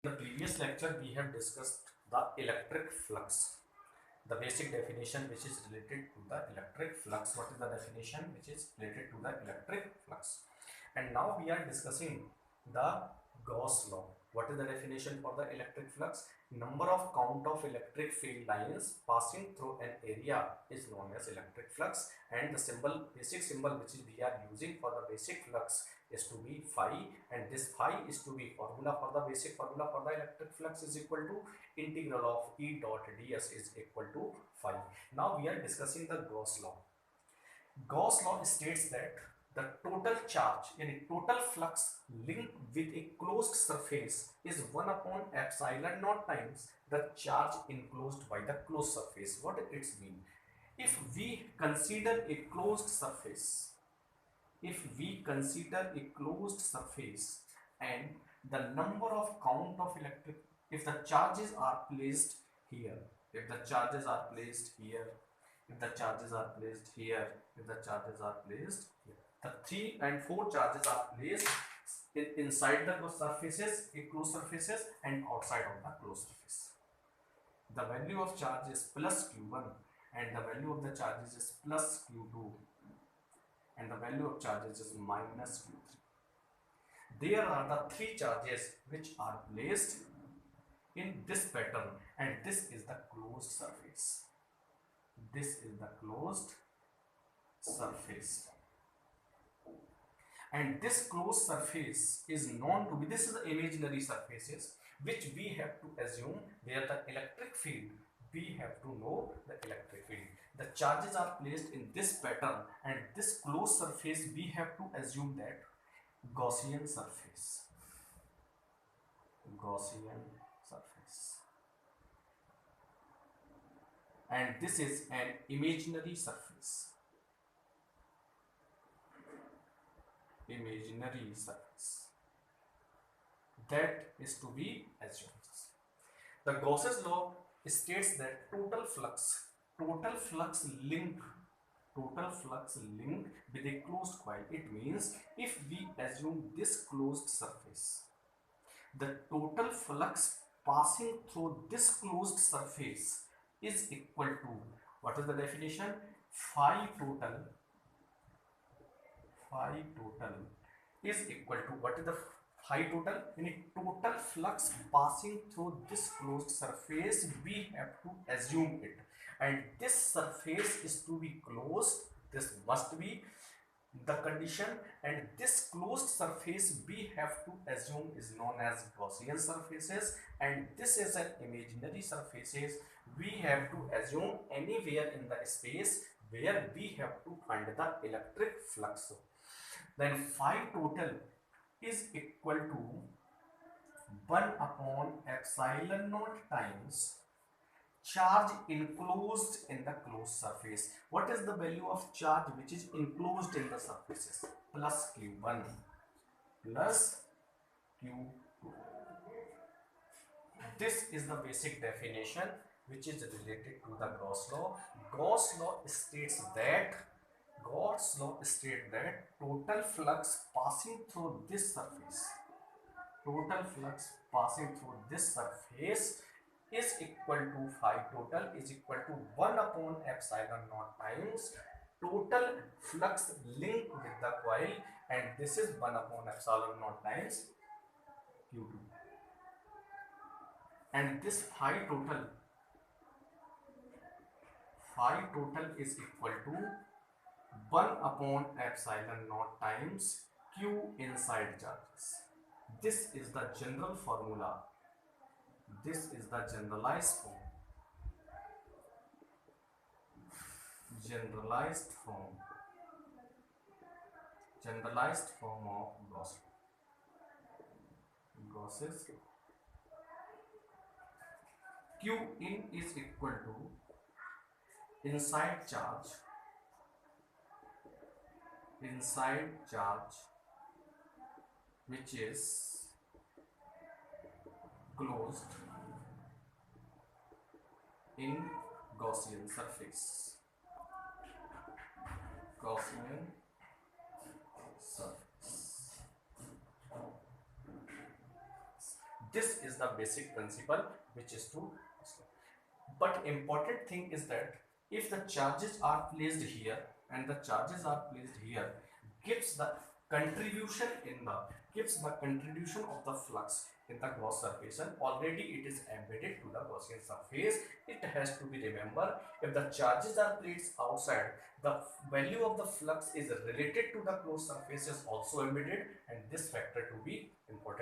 In the previous lecture, we have discussed the electric flux, the basic definition which is related to the electric flux. What is the definition which is related to the electric flux? And now we are discussing the Gauss law. What is the definition for the electric flux? Number of count of electric field lines passing through an area is known as electric flux, and the symbol, basic symbol which is we are using for the basic flux is to be phi, and this phi is to be formula for the basic formula for the electric flux is equal to integral of E dot ds is equal to phi. Now we are discussing the Gauss law. Gauss law states that the total charge in a total flux linked with a closed surface is 1 upon epsilon naught times the charge enclosed by the closed surface. What it means? If we consider a closed surface, and the number of count of electric, if the charges are placed here, if the charges are placed here, if the charges are placed here, if the charges are placed here, the 3 and 4 charges are placed inside the closed surfaces and outside of the closed surface. The value of charge is plus q1 and the value of the charges is plus q2 and the value of charges is minus q3. There are the 3 charges which are placed in this pattern, and this is the closed surface. This is the closed surface, and this closed surface is known to be, this is the imaginary surfaces which we have to assume where the electric field, we have to know the electric field. The charges are placed in this pattern, and this closed surface we have to assume that Gaussian surface, and this is an imaginary surface, that is to be assumed. The Gauss's law states that total flux linked with a closed coil. It means if we assume this closed surface, the total flux passing through this closed surface is equal to, what is the definition? Phi total is equal to, what is the phi total? In a total flux passing through this closed surface, we have to assume it, and this surface is to be closed. This must be the condition, and this closed surface we have to assume is known as Gaussian surfaces, and this is an imaginary surfaces we have to assume anywhere in the space where we have to find the electric flux. Then phi total is equal to 1 upon epsilon naught times charge enclosed in the closed surface. What is the value of charge which is enclosed in the surfaces? Plus q1 plus q2. This is the basic definition which is related to the Gauss law. Gauss law states that total flux passing through this surface, is equal to phi total is equal to 1 upon epsilon naught times total flux linked with the coil, and this is 1 upon epsilon naught times q2, and this phi total is equal to 1 upon epsilon naught times q inside charges. This is the general formula. This is the generalized form of Gauss's law. Q in is equal to inside charge which is closed in Gaussian surface. This is the basic principle which is to. But important thing is that if the charges are placed here and the charges are placed here, gives the contribution in the gives the contribution of the flux in the Gauss surface, and already it is embedded to the Gaussian surface. It has to be remembered, if the charges are placed outside, the value of the flux is related to the closed surface is also embedded, and this factor to be important.